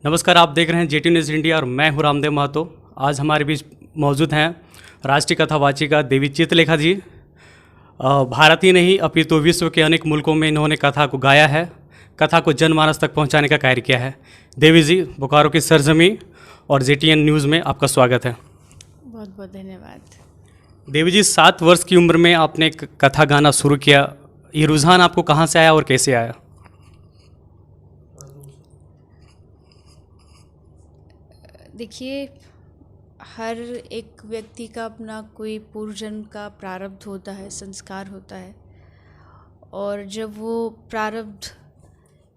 नमस्कार, आप देख रहे हैं जेटी न्यूज़ इंडिया और मैं हूं रामदेव महतो। आज हमारे बीच मौजूद हैं राष्ट्रीय कथावाचिका देवी चित्रलेखा जी। भारत ही नहीं अपितु विश्व के अनेक मुल्कों में इन्होंने कथा को गाया है, कथा को जनमानस तक पहुंचाने का कार्य किया है। देवी जी, बोकारो की सरजमी और जेटीएन न्यूज़ में आपका स्वागत है। बहुत बहुत धन्यवाद। देवी जी, 7 वर्ष की उम्र में आपने कथा गाना शुरू किया। ये रुझान आपको कहाँ से आया और कैसे आया? देखिए, हर एक व्यक्ति का अपना कोई पूर्व जन्म का प्रारब्ध होता है, संस्कार होता है, और जब वो प्रारब्ध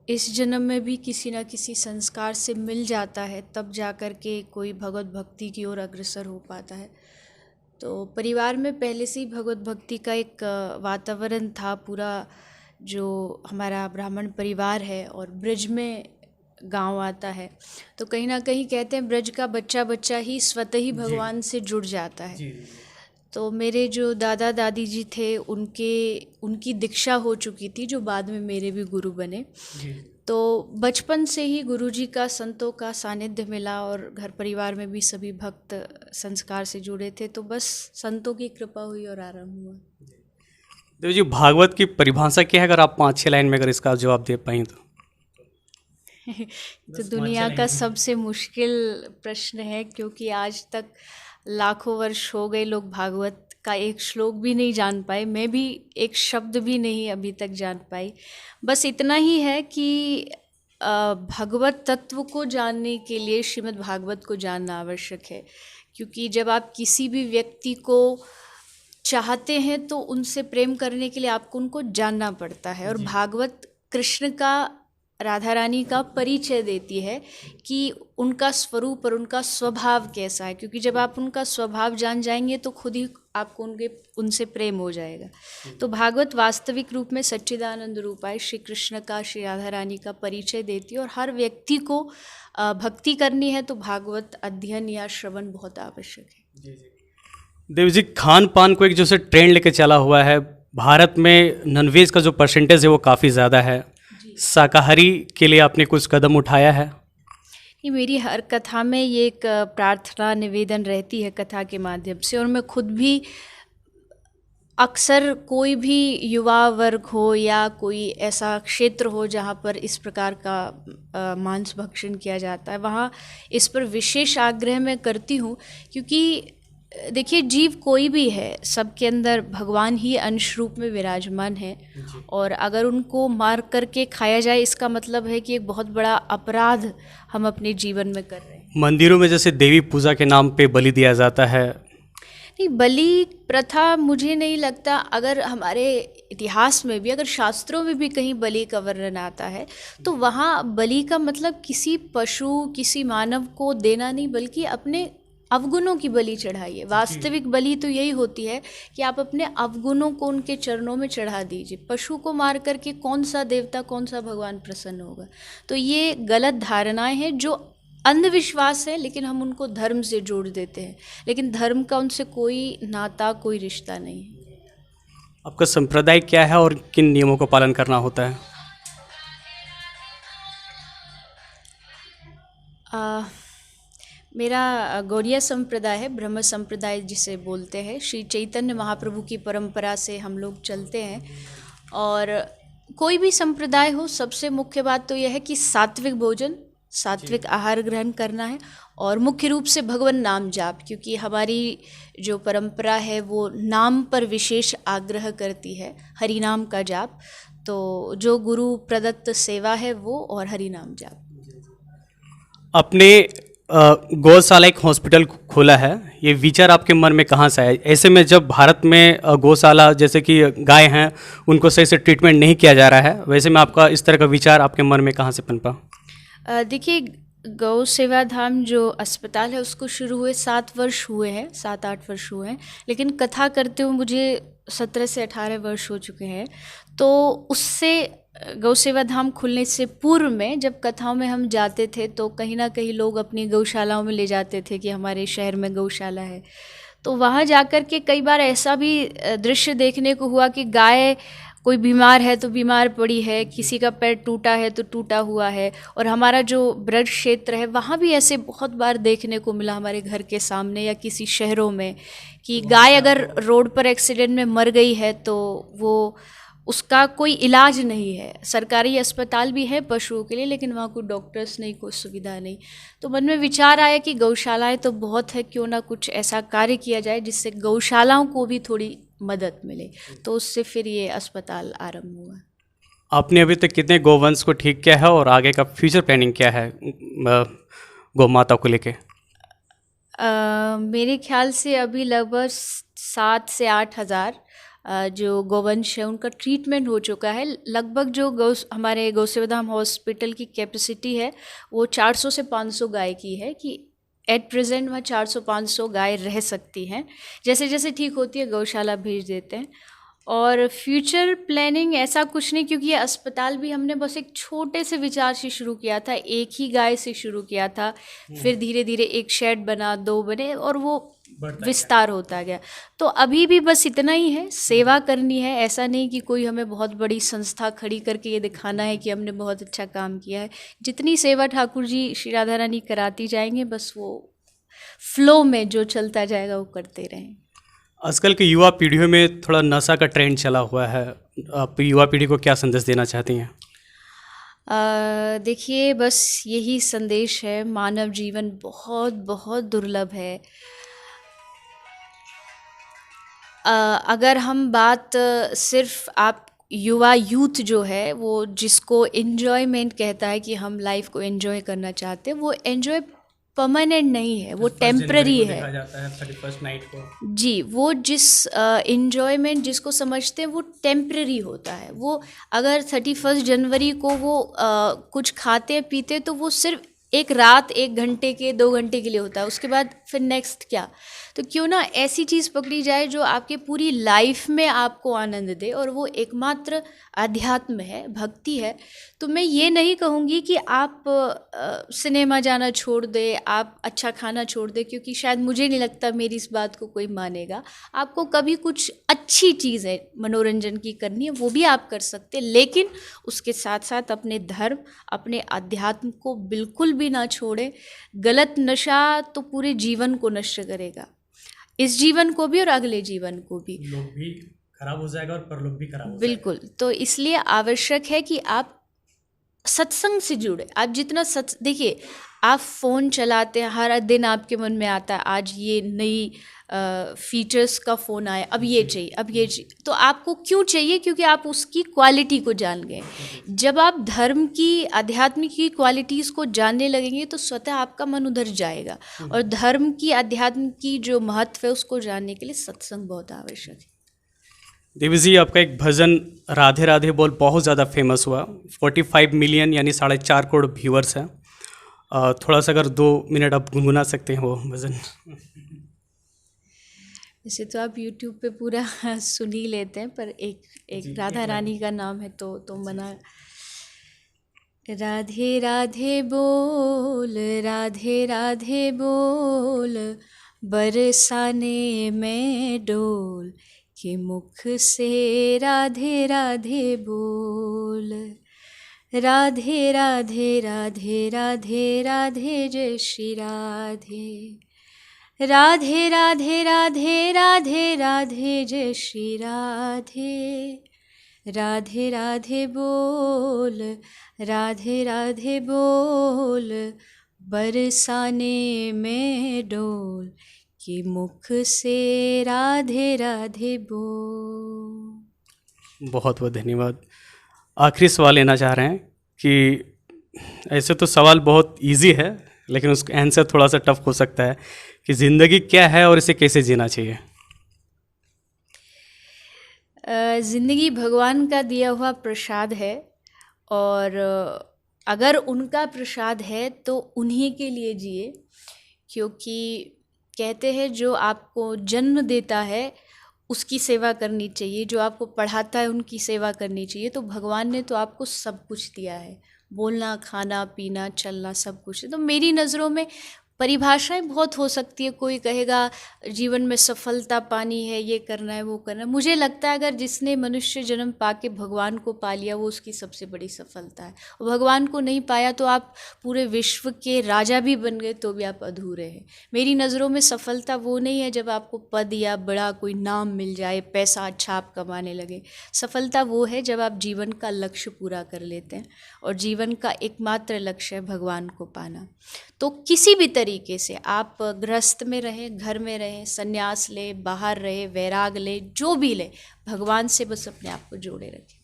इस जन्म में भी किसी न किसी संस्कार से मिल जाता है, तब जा कर के कोई भगवत भक्ति की ओर अग्रसर हो पाता है। तो परिवार में पहले से ही भगवत भक्ति का एक वातावरण था। पूरा जो हमारा ब्राह्मण परिवार है और ब्रज में गांव आता है, तो कहीं ना कहीं कहते हैं ब्रज का बच्चा बच्चा ही स्वतः ही भगवान से जुड़ जाता है। तो मेरे जो दादा दादी जी थे, उनकी दीक्षा हो चुकी थी, जो बाद में मेरे भी गुरु बने। तो बचपन से ही गुरु जी का, संतों का सानिध्य मिला और घर परिवार में भी सभी भक्त संस्कार से जुड़े थे। तो बस संतों की कृपा हुई और आरंभ हुआ। देव जी, भागवत की परिभाषा क्या है, अगर आप 5-6 लाइन में अगर इसका जवाब दे पाएँ तो? तो दुनिया का सबसे मुश्किल प्रश्न है, क्योंकि आज तक लाखों वर्ष हो गए, लोग भागवत का एक श्लोक भी नहीं जान पाए। मैं भी एक शब्द भी नहीं अभी तक जान पाई। बस इतना ही है कि भगवत तत्व को जानने के लिए श्रीमद् भागवत को जानना आवश्यक है। क्योंकि जब आप किसी भी व्यक्ति को चाहते हैं तो उनसे प्रेम करने के लिए आपको उनको जानना पड़ता है। और भागवत कृष्ण का, राधा रानी का परिचय देती है कि उनका स्वरूप और उनका स्वभाव कैसा है। क्योंकि जब आप उनका स्वभाव जान जाएंगे तो खुद ही आपको उनसे प्रेम हो जाएगा। तो भागवत वास्तविक रूप में सच्चिदानंद रूप है, श्री कृष्ण का, श्री राधा रानी का परिचय देती है। और हर व्यक्ति को भक्ति करनी है तो भागवत अध्ययन या श्रवण बहुत आवश्यक है। देव जी, खान पान को एक जो से ट्रेंड लेके चला हुआ है, भारत में नॉनवेज का जो परसेंटेज है वो काफ़ी ज़्यादा है। शाकाहारी के लिए आपने कुछ कदम उठाया है? नहीं, मेरी हर कथा में ये एक प्रार्थना निवेदन रहती है कथा के माध्यम से। और मैं खुद भी अक्सर, कोई भी युवा वर्ग हो या कोई ऐसा क्षेत्र हो जहाँ पर इस प्रकार का मांस भक्षण किया जाता है, वहाँ इस पर विशेष आग्रह मैं करती हूँ। क्योंकि देखिए, जीव कोई भी है, सबके अंदर भगवान ही अंश रूप में विराजमान है। और अगर उनको मार करके खाया जाए, इसका मतलब है कि एक बहुत बड़ा अपराध हम अपने जीवन में कर रहे हैं। मंदिरों में जैसे देवी पूजा के नाम पे बलि दिया जाता है। नहीं, बलि प्रथा मुझे नहीं लगता, अगर हमारे इतिहास में भी, अगर शास्त्रों में भी कहीं बलि का वर्णन आता है, तो वहाँ बलि का मतलब किसी पशु, किसी मानव को देना नहीं, बल्कि अपने अवगुणों की बलि चढ़ाइए। वास्तविक बलि तो यही होती है कि आप अपने अवगुणों को उनके चरणों में चढ़ा दीजिए। पशु को मार करके कौन सा देवता, कौन सा भगवान प्रसन्न होगा? तो ये गलत धारणाएं हैं, जो अंधविश्वास है, लेकिन हम उनको धर्म से जोड़ देते हैं। लेकिन धर्म का उनसे कोई नाता, कोई रिश्ता नहीं है। आपका संप्रदाय क्या है और किन नियमों का पालन करना होता है? मेरा गौड़िया संप्रदाय है, ब्रह्म संप्रदाय जिसे बोलते हैं। श्री चैतन्य महाप्रभु की परंपरा से हम लोग चलते हैं। और कोई भी संप्रदाय हो, सबसे मुख्य बात तो यह है कि सात्विक भोजन, सात्विक आहार ग्रहण करना है। और मुख्य रूप से भगवान नाम जाप, क्योंकि हमारी जो परंपरा है वो नाम पर विशेष आग्रह करती है, हरि नाम का जाप। तो जो गुरु प्रदत्त सेवा है वो, और हरि नाम जाप। अपने गौशाला एक हॉस्पिटल खोला है, ये विचार आपके मन में कहाँ से आया? ऐसे में जब भारत में गौशाला, जैसे कि गाय हैं, उनको सही से ट्रीटमेंट नहीं किया जा रहा है, वैसे में आपका इस तरह का विचार आपके मन में कहाँ से पनपा? देखिए, गौ सेवा धाम जो अस्पताल है उसको शुरू हुए 7 वर्ष हुए हैं, 7-8 वर्ष हुए हैं। लेकिन कथा करते हुए मुझे 17 से 18 वर्ष हो चुके हैं। तो उससे गौ सेवा धाम खुलने से पूर्व में जब कथाओं में हम जाते थे तो कहीं ना कहीं लोग अपनी गौशालाओं में ले जाते थे कि हमारे शहर में गौशाला है। तो वहाँ जाकर के कई बार ऐसा भी दृश्य देखने को हुआ कि गाय कोई बीमार है तो बीमार पड़ी है, किसी का पैर टूटा है तो टूटा हुआ है। और हमारा जो ब्रज क्षेत्र है वहाँ भी ऐसे बहुत बार देखने को मिला हमारे घर के सामने या किसी शहरों में कि गाय अगर रोड पर एक्सीडेंट में मर गई है तो वो उसका कोई इलाज नहीं है। सरकारी अस्पताल भी है पशुओं के लिए, लेकिन वहाँ कोई डॉक्टर्स नहीं, कोई सुविधा नहीं। तो मन में विचार आया कि गौशालाएं तो बहुत है, क्यों ना कुछ ऐसा कार्य किया जाए जिससे गौशालाओं को भी थोड़ी मदद मिले। तो उससे फिर ये अस्पताल आरंभ हुआ। आपने अभी तक कितने गोवंश को ठीक किया है और आगे का फ्यूचर प्लानिंग क्या है गौ माता को लेके? मेरे ख्याल से अभी लगभग 7 से 8 हज़ार जो गौवंश है उनका ट्रीटमेंट हो चुका है। लगभग जो हमारे गौ सेवा धाम हॉस्पिटल की कैपेसिटी है वो 400 से 500 गाय की है कि एट प्रेजेंट वहाँ 400-500 गाय रह सकती हैं। जैसे जैसे ठीक होती है गौशाला भेज देते हैं। और फ्यूचर प्लानिंग ऐसा कुछ नहीं, क्योंकि ये अस्पताल भी हमने बस एक छोटे से विचार से शुरू किया था, एक ही गाय से शुरू किया था। फिर धीरे धीरे एक शेड बना, 2 बने और वो विस्तार होता गया। तो अभी भी बस इतना ही है, सेवा करनी है। ऐसा नहीं कि कोई हमें बहुत बड़ी संस्था खड़ी करके ये दिखाना है कि हमने बहुत अच्छा काम किया है। जितनी सेवा ठाकुर जी श्री राधा रानी कराती जाएंगे, बस वो फ्लो में जो चलता जाएगा वो करते रहें। आजकल की युवा पीढ़ियों में थोड़ा नशा का ट्रेंड चला हुआ है, आप युवा पीढ़ी को क्या संदेश देना चाहती हैं? देखिए, बस यही संदेश है, मानव जीवन बहुत बहुत दुर्लभ है। अगर हम बात सिर्फ आप युवा यूथ जो है वो जिसको एन्जॉयमेंट कहता है कि हम लाइफ को एन्जॉय करना चाहते हैं, वो एन्जॉय परमानेंट नहीं है, वो टेम्पररी है। देखा जाता है 31st नाइट को। जी, वो जिस एन्जॉयमेंट जिसको समझते हैं वो टेम्पररी होता है। वो अगर 31 जनवरी को वो कुछ खाते पीते तो वो सिर्फ एक रात, 1 घंटे के 2 घंटे के लिए होता है, उसके बाद फिर नेक्स्ट क्या। तो क्यों ना ऐसी चीज़ पकड़ी जाए जो आपके पूरी लाइफ में आपको आनंद दे, और वो एकमात्र अध्यात्म है, भक्ति है। तो मैं ये नहीं कहूँगी कि आप सिनेमा जाना छोड़ दें, आप अच्छा खाना छोड़ दें, क्योंकि शायद मुझे नहीं लगता मेरी इस बात को कोई मानेगा। आपको कभी कुछ अच्छी चीज़ है मनोरंजन की करनी है, वो भी आप कर सकते हैं, लेकिन उसके साथ साथ अपने धर्म, अपने अध्यात्म को बिल्कुल भी ना छोड़ें। गलत नशा तो पूरे जीवन को नष्ट करेगा, इस जीवन को भी और अगले जीवन को भी। लोग भी खराब हो जाएगा और परलोक भी खराब हो जाएगा। बिल्कुल। तो इसलिए आवश्यक है कि आप सत्संग से जुड़े। आप जितना देखिए, आप फ़ोन चलाते हैं, हर दिन आपके मन में आता है आज ये नई फीचर्स का फ़ोन आया, अब ये चाहिए, अब ये चाहिए। तो आपको क्यों चाहिए? क्योंकि आप उसकी क्वालिटी को जान गए। जब आप धर्म की, अध्यात्म की क्वालिटीज़ को जानने लगेंगे तो स्वतः आपका मन उधर जाएगा। और धर्म की, अध्यात्म की जो महत्व है उसको जानने के लिए सत्संग बहुत आवश्यक है। देवी जी, आपका एक भजन राधे राधे बोल बहुत ज़्यादा फेमस हुआ, 45 मिलियन यानी 4.5 करोड़ व्यूअर्स हैं। थोड़ा सा अगर 2 मिनट आप गुनगुना सकते हैं वो भजन। वैसे तो आप YouTube पे पूरा सुन ही लेते हैं, पर एक राधा रानी का नाम है तो मना। राधे राधे बोल, राधे राधे बोल, बरसाने में डोल, के मुख से राधे राधे बोल। राधे राधे राधे राधे राधे जय श्री राधे। राधे राधे राधे राधे राधे जय श्री राधे। राधे राधे बोल, राधे राधे बोल, बरसाने में डोल, कि मुख से राधे राधे बोल। बहुत बहुत धन्यवाद। आखिरी सवाल लेना चाह रहे हैं कि ऐसे तो सवाल बहुत इजी है, लेकिन उसका आंसर थोड़ा सा टफ हो सकता है कि ज़िंदगी क्या है और इसे कैसे जीना चाहिए। ज़िंदगी भगवान का दिया हुआ प्रसाद है, और अगर उनका प्रसाद है तो उन्हीं के लिए जिए। क्योंकि कहते हैं जो आपको जन्म देता है उसकी सेवा करनी चाहिए, जो आपको पढ़ाता है उनकी सेवा करनी चाहिए। तो भगवान ने तो आपको सब कुछ दिया है, बोलना, खाना, पीना, चलना, सब कुछ। तो मेरी नज़रों में परिभाषाएं बहुत हो सकती है। कोई कहेगा जीवन में सफलता पानी है, ये करना है, वो करना है। मुझे लगता है अगर जिसने मनुष्य जन्म पाके भगवान को पा लिया वो उसकी सबसे बड़ी सफलता है। और भगवान को नहीं पाया तो आप पूरे विश्व के राजा भी बन गए तो भी आप अधूरे हैं। मेरी नज़रों में सफलता वो नहीं है जब आपको पद या बड़ा कोई नाम मिल जाए, पैसा अच्छा आप कमाने लगे। सफलता वो है जब आप जीवन का लक्ष्य पूरा कर लेते हैं, और जीवन का एकमात्र लक्ष्य है भगवान को पाना। तो किसी भी तरीके से आप गृहस्थ में रहें, घर में रहें, संन्यास ले, बाहर रहे, वैराग ले, जो भी ले, भगवान से बस अपने आप को जोड़े रखें।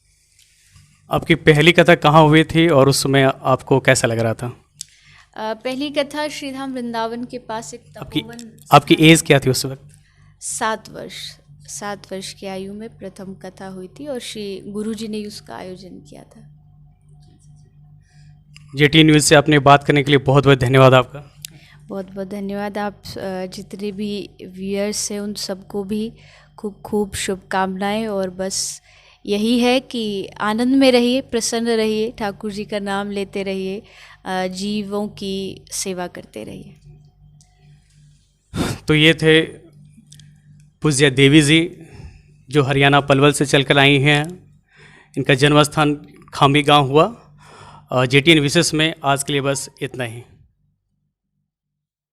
आपकी पहली कथा कहाँ हुई थी और उस समय आपको कैसा लग रहा था? पहली कथा श्रीधाम वृंदावन के पास एक तपोवन। आपकी एज क्या थी उस वक्त? 7 वर्ष की आयु में प्रथम कथा हुई थी और श्री गुरुजी ने उसका आयोजन किया था। जेटी न्यूज़ से आपने बात करने के लिए बहुत बहुत धन्यवाद आपका। बहुत बहुत धन्यवाद। आप जितने भी व्यूअर्स हैं उन सबको भी खूब खूब शुभकामनाएं, और बस यही है कि आनंद में रहिए, प्रसन्न रहिए, ठाकुर जी का नाम लेते रहिए, जीवों की सेवा करते रहिए। तो ये थे पूज्य देवी जी जो हरियाणा पलवल से चलकर आई हैं। इनका जन्म स्थान खामी गाँव हुआ। जेटीएन विशेष में आज के लिए बस इतना ही।